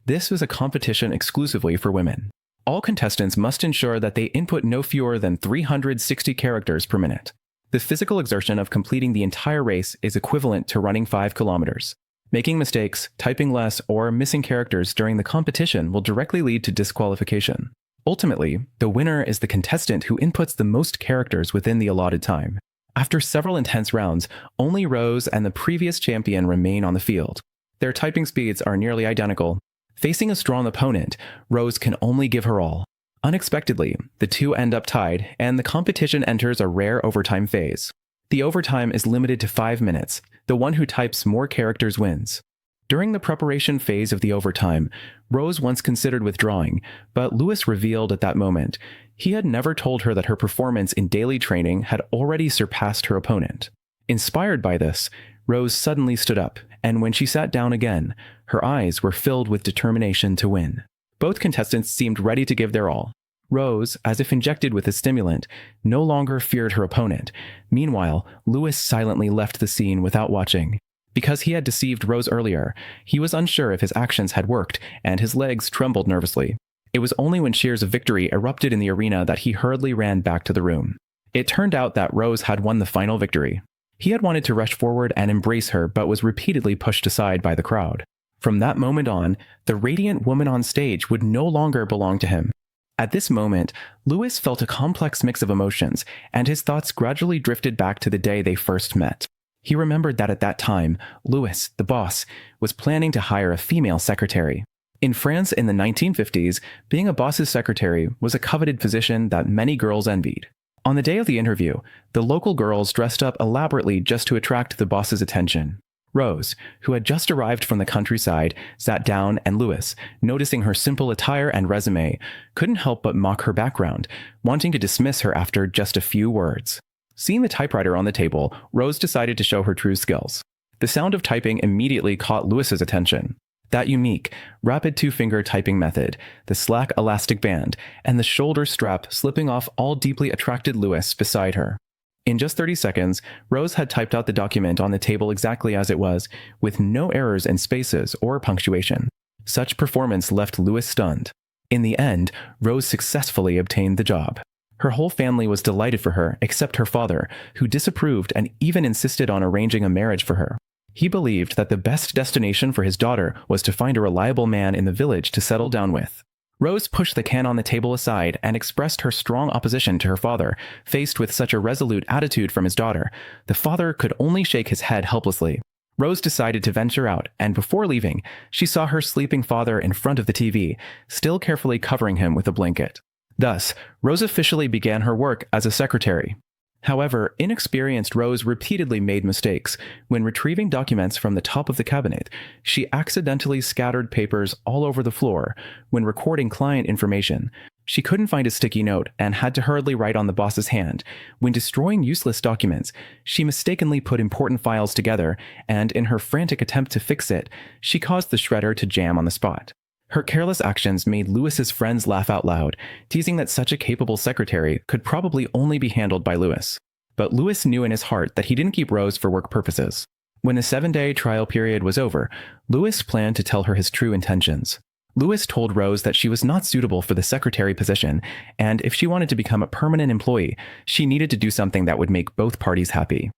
This was a competition exclusively for women. All contestants must ensure that they input no fewer than 360 characters per minute. The physical exertion of completing the entire race is equivalent to running 5 kilometers. Making mistakes, typing less, or missing characters during the competition will directly lead to disqualification. Ultimately, the winner is the contestant who inputs the most characters within the allotted time. After several intense rounds, only Rose and the previous champion remain on the field. Their typing speeds are nearly identical. Facing a strong opponent, Rose can only give her all. Unexpectedly, the two end up tied, and the competition enters a rare overtime phase. The overtime is limited to 5 minutes. The one who types more characters wins. During the preparation phase of the overtime, Rose once considered withdrawing, but Lewis revealed at that moment he had never told her that her performance in daily training had already surpassed her opponent. Inspired by this, Rose suddenly stood up, and when she sat down again, her eyes were filled with determination to win. Both contestants seemed ready to give their all. Rose, as if injected with a stimulant, no longer feared her opponent. Meanwhile, Lewis silently left the scene without watching. Because he had deceived Rose earlier, he was unsure if his actions had worked, and his legs trembled nervously. It was only when cheers of victory erupted in the arena that he hurriedly ran back to the room. It turned out that Rose had won the final victory. He had wanted to rush forward and embrace her, but was repeatedly pushed aside by the crowd. From that moment on, the radiant woman on stage would no longer belong to him. At this moment, Lewis felt a complex mix of emotions, and his thoughts gradually drifted back to the day they first met. He remembered that at that time, Lewis, the boss, was planning to hire a female secretary. In France in the 1950s, being a boss's secretary was a coveted position that many girls envied. On the day of the interview, the local girls dressed up elaborately just to attract the boss's attention. Rose, who had just arrived from the countryside, sat down, and Lewis, noticing her simple attire and resume, couldn't help but mock her background, wanting to dismiss her after just a few words. Seeing the typewriter on the table, Rose decided to show her true skills. The sound of typing immediately caught Lewis's attention. That unique, rapid two-finger typing method, the slack elastic band, and the shoulder strap slipping off all deeply attracted Lewis beside her. In just 30 seconds, Rose had typed out the document on the table exactly as it was, with no errors in spaces or punctuation. Such performance left Lewis stunned. In the end, Rose successfully obtained the job. Her whole family was delighted for her, except her father, who disapproved and even insisted on arranging a marriage for her. He believed that the best destination for his daughter was to find a reliable man in the village to settle down with. Rose pushed the can on the table aside and expressed her strong opposition to her father. Faced with such a resolute attitude from his daughter, the father could only shake his head helplessly. Rose decided to venture out, and before leaving, she saw her sleeping father in front of the TV, still carefully covering him with a blanket. Thus, Rose officially began her work as a secretary. However, inexperienced Rose repeatedly made mistakes. When retrieving documents from the top of the cabinet, she accidentally scattered papers all over the floor. When recording client information, she couldn't find a sticky note and had to hurriedly write on the boss's hand. When destroying useless documents, she mistakenly put important files together, and in her frantic attempt to fix it, she caused the shredder to jam on the spot. Her careless actions made Lewis's friends laugh out loud, teasing that such a capable secretary could probably only be handled by Lewis. But Lewis knew in his heart that he didn't keep Rose for work purposes. When the 7-day trial period was over, Lewis planned to tell her his true intentions. Lewis told Rose that she was not suitable for the secretary position, and if she wanted to become a permanent employee, she needed to do something that would make both parties happy.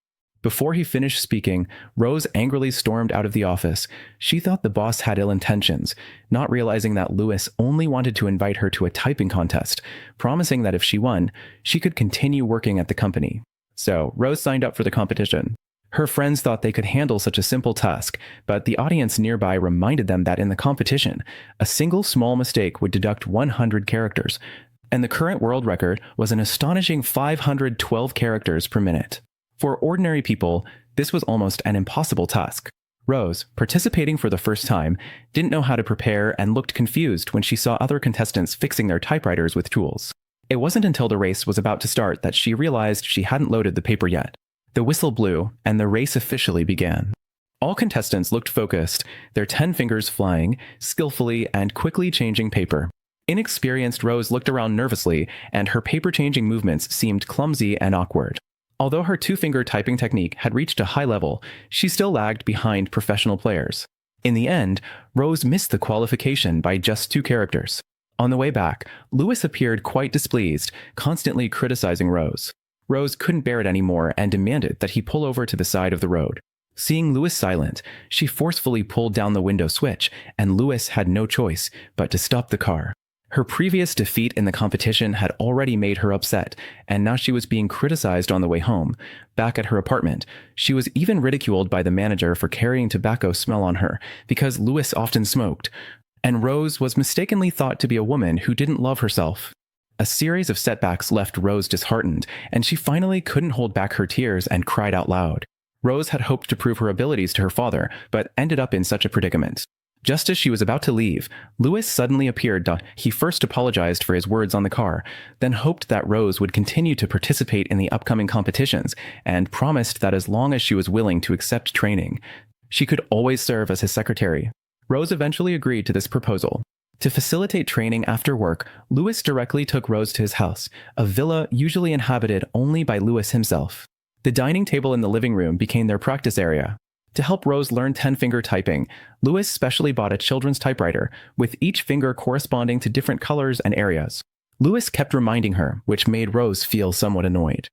Before he finished speaking, Rose angrily stormed out of the office. She thought the boss had ill intentions, not realizing that Lewis only wanted to invite her to a typing contest, promising that if she won, she could continue working at the company. So, Rose signed up for the competition. Her friends thought they could handle such a simple task, but the audience nearby reminded them that in the competition, a single small mistake would deduct 100 characters, and the current world record was an astonishing 512 characters per minute. For ordinary people, this was almost an impossible task. Rose, participating for the first time, didn't know how to prepare and looked confused when she saw other contestants fixing their typewriters with tools. It wasn't until the race was about to start that she realized she hadn't loaded the paper yet. The whistle blew, and the race officially began. All contestants looked focused, their 10 fingers flying, skillfully and quickly changing paper. Inexperienced Rose looked around nervously, and her paper-changing movements seemed clumsy and awkward. Although her two-finger typing technique had reached a high level, she still lagged behind professional players. In the end, Rose missed the qualification by just 2 characters. On the way back, Lewis appeared quite displeased, constantly criticizing Rose. Rose couldn't bear it anymore and demanded that he pull over to the side of the road. Seeing Lewis silent, she forcefully pulled down the window switch, and Lewis had no choice but to stop the car. Her previous defeat in the competition had already made her upset, and now she was being criticized on the way home. Back at her apartment, she was even ridiculed by the manager for carrying tobacco smell on her, because Lewis often smoked. And Rose was mistakenly thought to be a woman who didn't love herself. A series of setbacks left Rose disheartened, and she finally couldn't hold back her tears and cried out loud. Rose had hoped to prove her abilities to her father, but ended up in such a predicament. Just as she was about to leave, Lewis suddenly appeared. He first apologized for his words on the car, then hoped that Rose would continue to participate in the upcoming competitions, and promised that as long as she was willing to accept training, she could always serve as his secretary. Rose eventually agreed to this proposal. To facilitate training after work, Lewis directly took Rose to his house, a villa usually inhabited only by Lewis himself. The dining table in the living room became their practice area. To help Rose learn 10-finger typing, Lewis specially bought a children's typewriter, with each finger corresponding to different colors and areas. Lewis kept reminding her, which made Rose feel somewhat annoyed.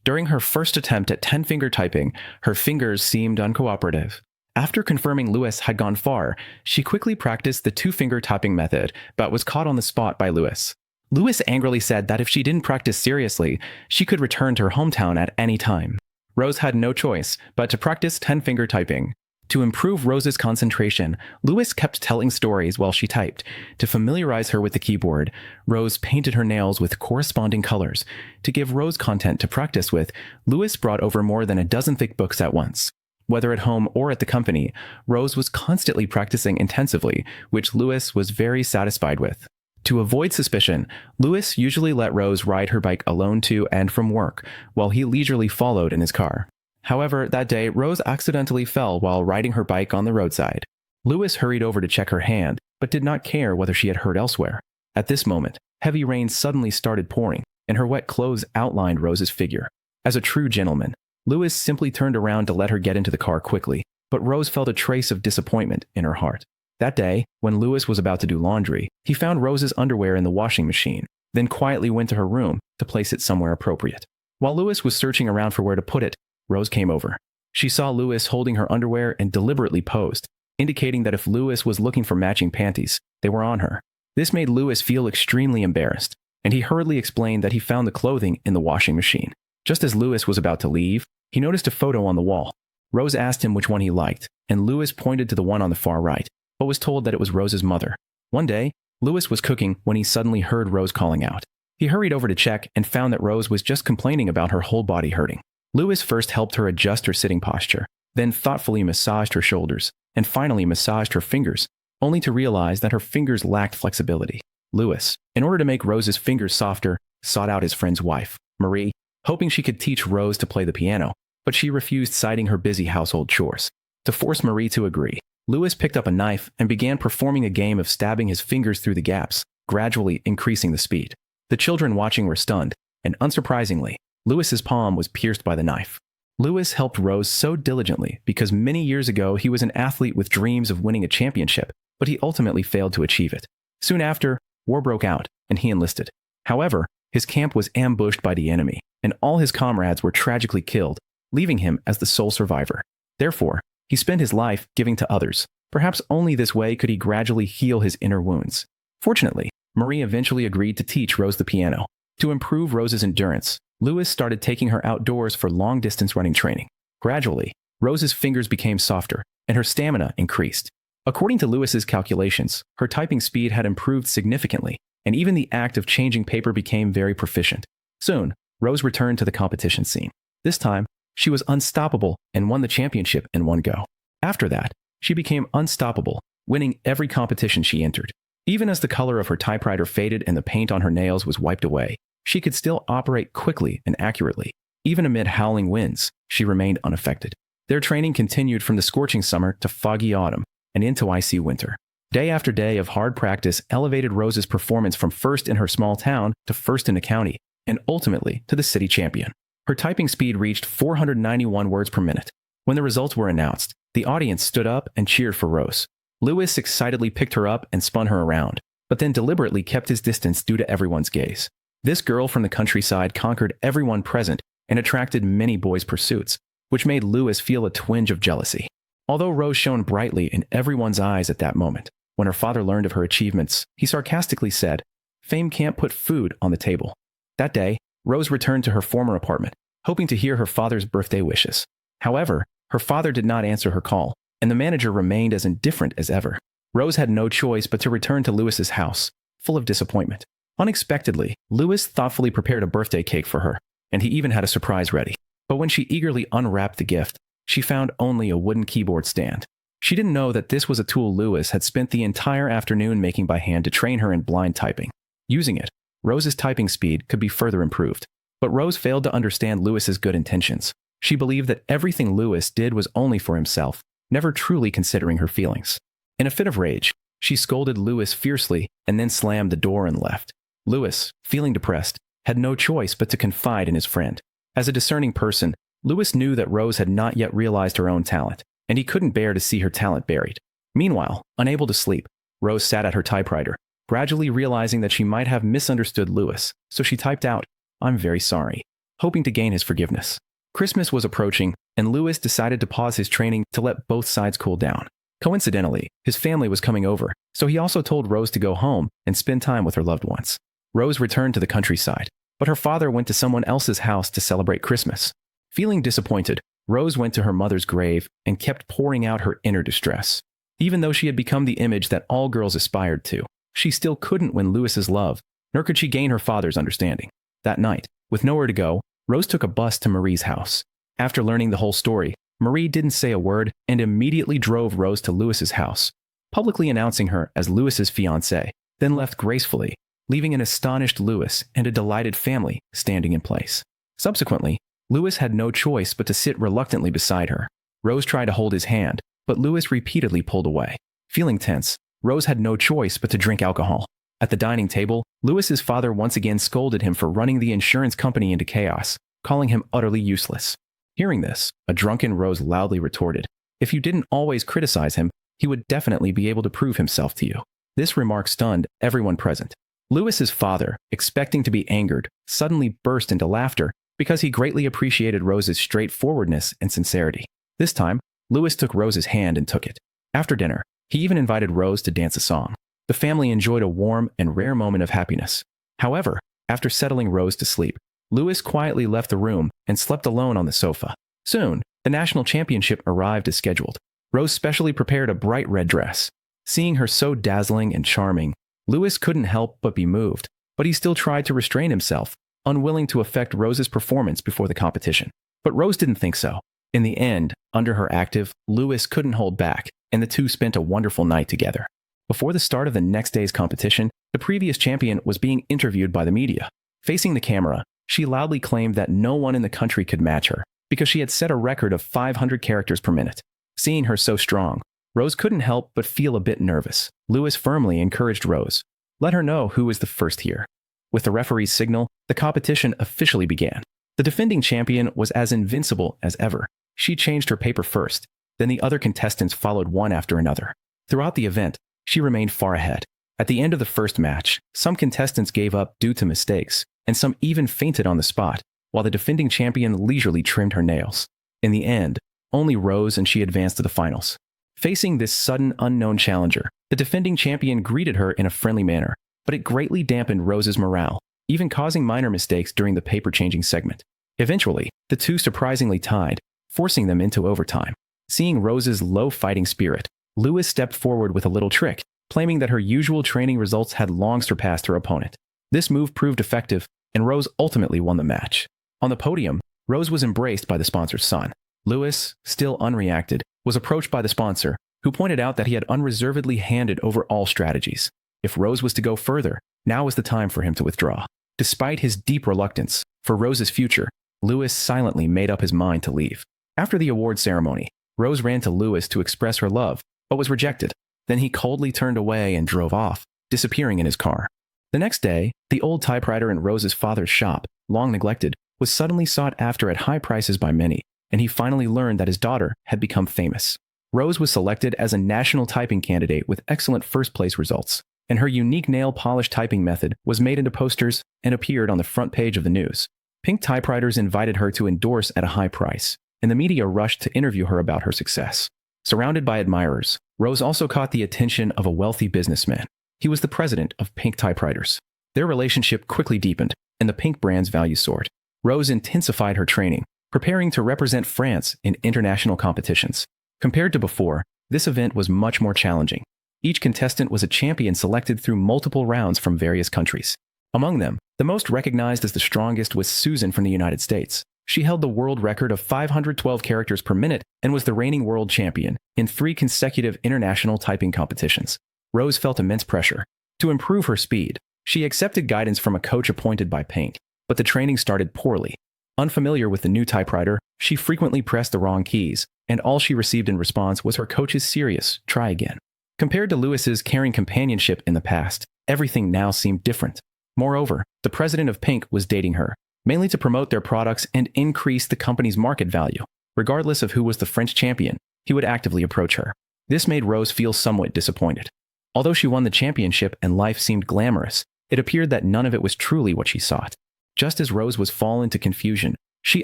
During her first attempt at 10-finger typing, her fingers seemed uncooperative. After confirming Lewis had gone far, she quickly practiced the 2-finger typing method, but was caught on the spot by Lewis. Lewis angrily said that if she didn't practice seriously, she could return to her hometown at any time. Rose had no choice but to practice 10-finger typing. To improve Rose's concentration, Lewis kept telling stories while she typed. To familiarize her with the keyboard, Rose painted her nails with corresponding colors. To give Rose content to practice with, Lewis brought over more than a dozen thick books at once. Whether at home or at the company, Rose was constantly practicing intensively, which Lewis was very satisfied with. To avoid suspicion, Lewis usually let Rose ride her bike alone to and from work, while he leisurely followed in his car. However, that day, Rose accidentally fell while riding her bike on the roadside. Lewis hurried over to check her hand, but did not care whether she had hurt elsewhere. At this moment, heavy rain suddenly started pouring, and her wet clothes outlined Rose's figure. As a true gentleman, Lewis simply turned around to let her get into the car quickly, but Rose felt a trace of disappointment in her heart. That day, when Lewis was about to do laundry, he found Rose's underwear in the washing machine, then quietly went to her room to place it somewhere appropriate. While Lewis was searching around for where to put it, Rose came over. She saw Lewis holding her underwear and deliberately posed, indicating that if Lewis was looking for matching panties, they were on her. This made Lewis feel extremely embarrassed, and he hurriedly explained that he found the clothing in the washing machine. Just as Lewis was about to leave, he noticed a photo on the wall. Rose asked him which one he liked, and Lewis pointed to the one on the far right, but was told that it was Rose's mother. One day, Lewis was cooking when he suddenly heard Rose calling out. He hurried over to check and found that Rose was just complaining about her whole body hurting. Lewis first helped her adjust her sitting posture, then thoughtfully massaged her shoulders, and finally massaged her fingers, only to realize that her fingers lacked flexibility. Lewis, in order to make Rose's fingers softer, sought out his friend's wife, Marie, hoping she could teach Rose to play the piano, but she refused, citing her busy household chores. To force Marie to agree, Lewis picked up a knife and began performing a game of stabbing his fingers through the gaps, gradually increasing the speed. The children watching were stunned, and unsurprisingly, Lewis's palm was pierced by the knife. Lewis helped Rose so diligently because many years ago he was an athlete with dreams of winning a championship, but he ultimately failed to achieve it. Soon after, war broke out, and he enlisted. However, his camp was ambushed by the enemy, and all his comrades were tragically killed, leaving him as the sole survivor. Therefore, he spent his life giving to others. Perhaps only this way could he gradually heal his inner wounds. Fortunately, Marie eventually agreed to teach Rose the piano. To improve Rose's endurance, Lewis started taking her outdoors for long-distance running training. Gradually, Rose's fingers became softer, and her stamina increased. According to Lewis's calculations, her typing speed had improved significantly, and even the act of changing paper became very proficient. Soon, Rose returned to the competition scene. This time, she was unstoppable and won the championship in one go. After that, she became unstoppable, winning every competition she entered. Even as the color of her typewriter faded and the paint on her nails was wiped away, she could still operate quickly and accurately. Even amid howling winds, she remained unaffected. Their training continued from the scorching summer to foggy autumn and into icy winter. Day after day of hard practice elevated Rose's performance from first in her small town to first in the county, and ultimately to the city champion. Her typing speed reached 491 words per minute. When the results were announced, the audience stood up and cheered for Rose. Lewis excitedly picked her up and spun her around, but then deliberately kept his distance due to everyone's gaze. This girl from the countryside conquered everyone present and attracted many boys' pursuits, which made Lewis feel a twinge of jealousy. Although Rose shone brightly in everyone's eyes at that moment, when her father learned of her achievements, he sarcastically said, "Fame can't put food on the table." That day, Rose returned to her former apartment, hoping to hear her father's birthday wishes. However, her father did not answer her call, and the manager remained as indifferent as ever. Rose had no choice but to return to Lewis's house, full of disappointment. Unexpectedly, Lewis thoughtfully prepared a birthday cake for her, and he even had a surprise ready. But when she eagerly unwrapped the gift, she found only a wooden keyboard stand. She didn't know that this was a tool Lewis had spent the entire afternoon making by hand to train her in blind typing. Using it, Rose's typing speed could be further improved. But Rose failed to understand Lewis's good intentions. She believed that everything Lewis did was only for himself, never truly considering her feelings. In a fit of rage, she scolded Lewis fiercely and then slammed the door and left. Lewis, feeling depressed, had no choice but to confide in his friend. As a discerning person, Lewis knew that Rose had not yet realized her own talent, and he couldn't bear to see her talent buried. Meanwhile, unable to sleep, Rose sat at her typewriter, gradually realizing that she might have misunderstood Lewis, so she typed out, "I'm very sorry," hoping to gain his forgiveness. Christmas was approaching, and Lewis decided to pause his training to let both sides cool down. Coincidentally, his family was coming over, so he also told Rose to go home and spend time with her loved ones. Rose returned to the countryside, but her father went to someone else's house to celebrate Christmas. Feeling disappointed, Rose went to her mother's grave and kept pouring out her inner distress. Even though she had become the image that all girls aspired to, she still couldn't win Lewis's love, nor could she gain her father's understanding. That night, with nowhere to go, Rose took a bus to Marie's house. After learning the whole story, Marie didn't say a word and immediately drove Rose to Lewis's house, publicly announcing her as Lewis's fiancée, then left gracefully, leaving an astonished Lewis and a delighted family standing in place. Subsequently, Lewis had no choice but to sit reluctantly beside her. Rose tried to hold his hand, but Lewis repeatedly pulled away. Feeling tense, Rose had no choice but to drink alcohol. At the dining table, Lewis's father once again scolded him for running the insurance company into chaos, calling him utterly useless. Hearing this, a drunken Rose loudly retorted, "If you didn't always criticize him, he would definitely be able to prove himself to you." This remark stunned everyone present. Lewis's father, expecting to be angered, suddenly burst into laughter because he greatly appreciated Rose's straightforwardness and sincerity. This time, Lewis took Rose's hand and took it. After dinner, he even invited Rose to dance a song. The family enjoyed a warm and rare moment of happiness. However, after settling Rose to sleep, Lewis quietly left the room and slept alone on the sofa. Soon, the national championship arrived as scheduled. Rose specially prepared a bright red dress. Seeing her so dazzling and charming, Lewis couldn't help but be moved, but he still tried to restrain himself, unwilling to affect Rose's performance before the competition. But Rose didn't think so. In the end, under her active, Lewis couldn't hold back, and the two spent a wonderful night together. Before the start of the next day's competition, the previous champion was being interviewed by the media. Facing the camera, she loudly claimed that no one in the country could match her, because she had set a record of 500 characters per minute. Seeing her so strong, Rose couldn't help but feel a bit nervous. Lewis firmly encouraged Rose. Let her know who was the first here. With the referee's signal, the competition officially began. The defending champion was as invincible as ever. She changed her paper first, then the other contestants followed one after another. Throughout the event, she remained far ahead. At the end of the first match, some contestants gave up due to mistakes, and some even fainted on the spot, while the defending champion leisurely trimmed her nails. In the end, only Rose and she advanced to the finals. Facing this sudden unknown challenger, the defending champion greeted her in a friendly manner, but it greatly dampened Rose's morale, even causing minor mistakes during the paper-changing segment. Eventually, the two surprisingly tied, forcing them into overtime. Seeing Rose's low fighting spirit, Lewis stepped forward with a little trick, claiming that her usual training results had long surpassed her opponent. This move proved effective, and Rose ultimately won the match. On the podium, Rose was embraced by the sponsor's son. Lewis, still unreacted, was approached by the sponsor, who pointed out that he had unreservedly handed over all strategies. If Rose was to go further, now was the time for him to withdraw. Despite his deep reluctance for Rose's future, Lewis silently made up his mind to leave. After the award ceremony, Rose ran to Lewis to express her love, but was rejected. Then he coldly turned away and drove off, disappearing in his car. The next day, the old typewriter in Rose's father's shop, long neglected, was suddenly sought after at high prices by many, and he finally learned that his daughter had become famous. Rose was selected as a national typing candidate with excellent first-place results, and her unique nail polish typing method was made into posters and appeared on the front page of the news. Pink typewriters invited her to endorse at a high price, and the media rushed to interview her about her success. Surrounded by admirers, Rose also caught the attention of a wealthy businessman. He was the president of Pink Typewriters. Their relationship quickly deepened, and the Pink brand's value soared. Rose intensified her training, preparing to represent France in international competitions. Compared to before, this event was much more challenging. Each contestant was a champion selected through multiple rounds from various countries. Among them, the most recognized as the strongest was Susan from the United States. She held the world record of 512 characters per minute and was the reigning world champion in 3 consecutive international typing competitions. Rose felt immense pressure. To improve her speed, she accepted guidance from a coach appointed by Pink, but the training started poorly. Unfamiliar with the new typewriter, she frequently pressed the wrong keys, and all she received in response was her coach's serious, "Try again." Compared to Lewis's caring companionship in the past, everything now seemed different. Moreover, the president of Pink was dating her, mainly to promote their products and increase the company's market value. Regardless of who was the French champion, he would actively approach her. This made Rose feel somewhat disappointed. Although she won the championship and life seemed glamorous, it appeared that none of it was truly what she sought. Just as Rose was fallen into confusion, she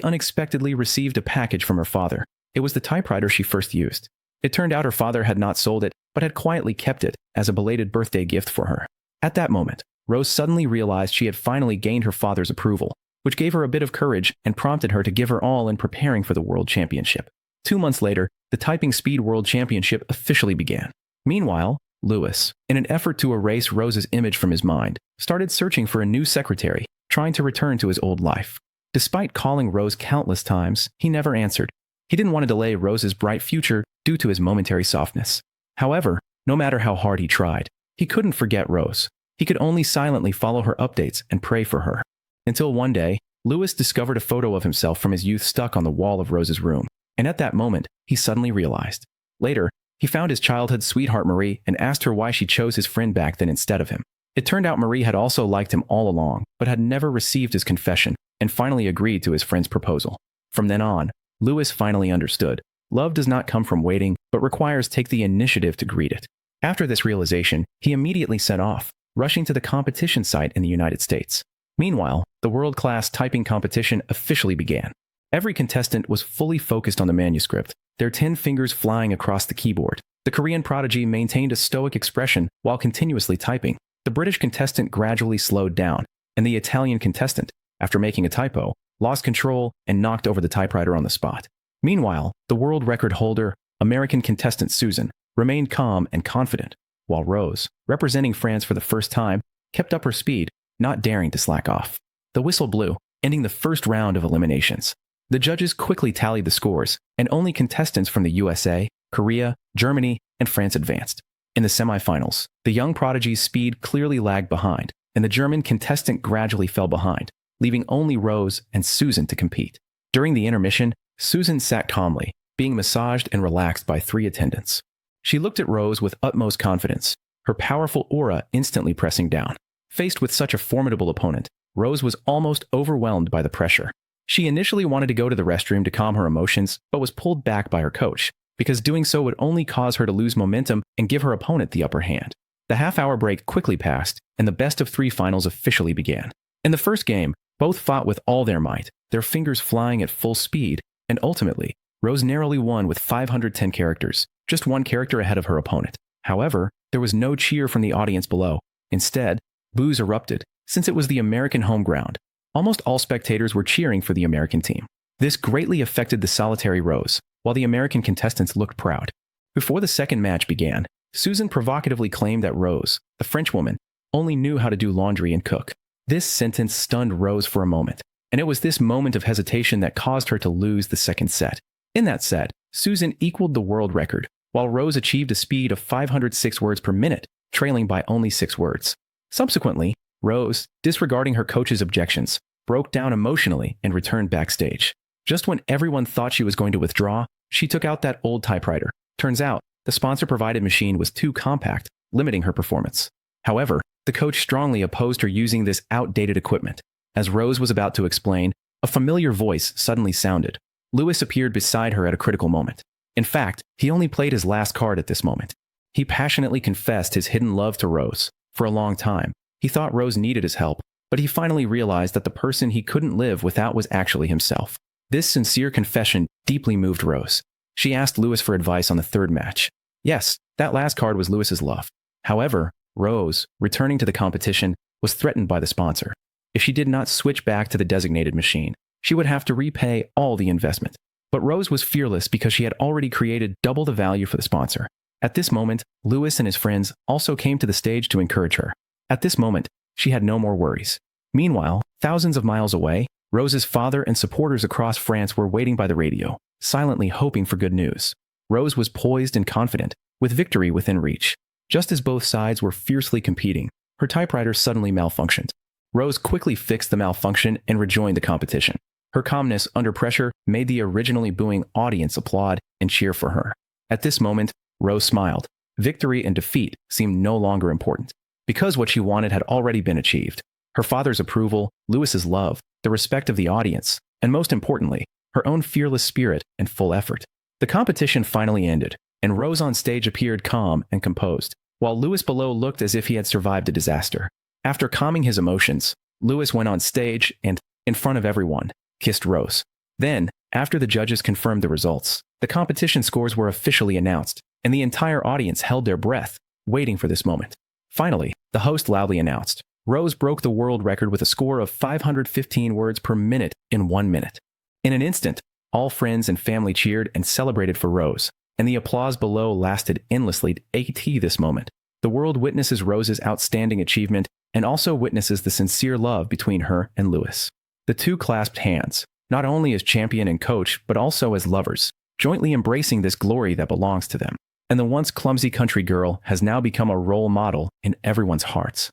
unexpectedly received a package from her father. It was the typewriter she first used. It turned out her father had not sold it, but had quietly kept it as a belated birthday gift for her. At that moment, Rose suddenly realized she had finally gained her father's approval, which gave her a bit of courage and prompted her to give her all in preparing for the World Championship. 2 months later, the Typing Speed World Championship officially began. Meanwhile, Lewis, in an effort to erase Rose's image from his mind, started searching for a new secretary, trying to return to his old life. Despite calling Rose countless times, he never answered. He didn't want to delay Rose's bright future due to his momentary softness. However, no matter how hard he tried, he couldn't forget Rose. He could only silently follow her updates and pray for her. Until one day, Lewis discovered a photo of himself from his youth stuck on the wall of Rose's room, and at that moment, he suddenly realized. Later, he found his childhood sweetheart Marie and asked her why she chose his friend back then instead of him. It turned out Marie had also liked him all along, but had never received his confession, and finally agreed to his friend's proposal. From then on, Lewis finally understood. Love does not come from waiting, but requires take the initiative to greet it. After this realization, he immediately set off, rushing to the competition site in the United States. Meanwhile, the world-class typing competition officially began. Every contestant was fully focused on the manuscript, their 10 fingers flying across the keyboard. The Korean prodigy maintained a stoic expression while continuously typing. The British contestant gradually slowed down, and the Italian contestant, after making a typo, lost control and knocked over the typewriter on the spot. Meanwhile, the world record holder, American contestant Susan, remained calm and confident, while Rose, representing France for the first time, kept up her speed, not daring to slack off. The whistle blew, ending the first round of eliminations. The judges quickly tallied the scores, and only contestants from the USA, Korea, Germany, and France advanced. In the semifinals, the young prodigy's speed clearly lagged behind, and the German contestant gradually fell behind, leaving only Rose and Susan to compete. During the intermission, Susan sat calmly, being massaged and relaxed by 3 attendants. She looked at Rose with utmost confidence, her powerful aura instantly pressing down. Faced with such a formidable opponent, Rose was almost overwhelmed by the pressure. She initially wanted to go to the restroom to calm her emotions, but was pulled back by her coach, because doing so would only cause her to lose momentum and give her opponent the upper hand. The half-hour break quickly passed, and the best-of-3 finals officially began. In the first game, both fought with all their might, their fingers flying at full speed, and ultimately, Rose narrowly won with 510 characters, just 1 character ahead of her opponent. However, there was no cheer from the audience below. Instead, boos erupted, since it was the American home ground. Almost all spectators were cheering for the American team. This greatly affected the solitary Rose, while the American contestants looked proud. Before the second match began, Susan provocatively claimed that Rose, the French woman, only knew how to do laundry and cook. This sentence stunned Rose for a moment, and it was this moment of hesitation that caused her to lose the second set. In that set, Susan equaled the world record, while Rose achieved a speed of 506 words per minute, trailing by only 6 words. Subsequently, Rose, disregarding her coach's objections, broke down emotionally and returned backstage. Just when everyone thought she was going to withdraw, she took out that old typewriter. Turns out, the sponsor-provided machine was too compact, limiting her performance. However, the coach strongly opposed her using this outdated equipment. As Rose was about to explain, a familiar voice suddenly sounded. Lewis appeared beside her at a critical moment. In fact, he only played his last card at this moment. He passionately confessed his hidden love to Rose. For a long time, he thought Rose needed his help, but he finally realized that the person he couldn't live without was actually himself. This sincere confession deeply moved Rose. She asked Lewis for advice on the third match. Yes, that last card was Lewis's love. However, Rose, returning to the competition, was threatened by the sponsor. If she did not switch back to the designated machine, she would have to repay all the investment. But Rose was fearless because she had already created double the value for the sponsor. At this moment, Lewis and his friends also came to the stage to encourage her. At this moment, she had no more worries. Meanwhile, thousands of miles away, Rose's father and supporters across France were waiting by the radio, silently hoping for good news. Rose was poised and confident, with victory within reach. Just as both sides were fiercely competing, her typewriter suddenly malfunctioned. Rose quickly fixed the malfunction and rejoined the competition. Her calmness under pressure made the originally booing audience applaud and cheer for her. At this moment, Rose smiled. Victory and defeat seemed no longer important, because what she wanted had already been achieved. Her father's approval, Lewis's love, the respect of the audience, and most importantly, her own fearless spirit and full effort. The competition finally ended, and Rose on stage appeared calm and composed, while Lewis below looked as if he had survived a disaster. After calming his emotions, Lewis went on stage and, in front of everyone, kissed Rose. Then, after the judges confirmed the results, the competition scores were officially announced, and the entire audience held their breath, waiting for this moment. Finally, the host loudly announced, Rose broke the world record with a score of 515 words per minute in 1 minute. In an instant, all friends and family cheered and celebrated for Rose, and the applause below lasted endlessly at this moment. The world witnesses Rose's outstanding achievement and also witnesses the sincere love between her and Lewis. The two clasped hands, not only as champion and coach, but also as lovers, jointly embracing this glory that belongs to them. And the once clumsy country girl has now become a role model in everyone's hearts.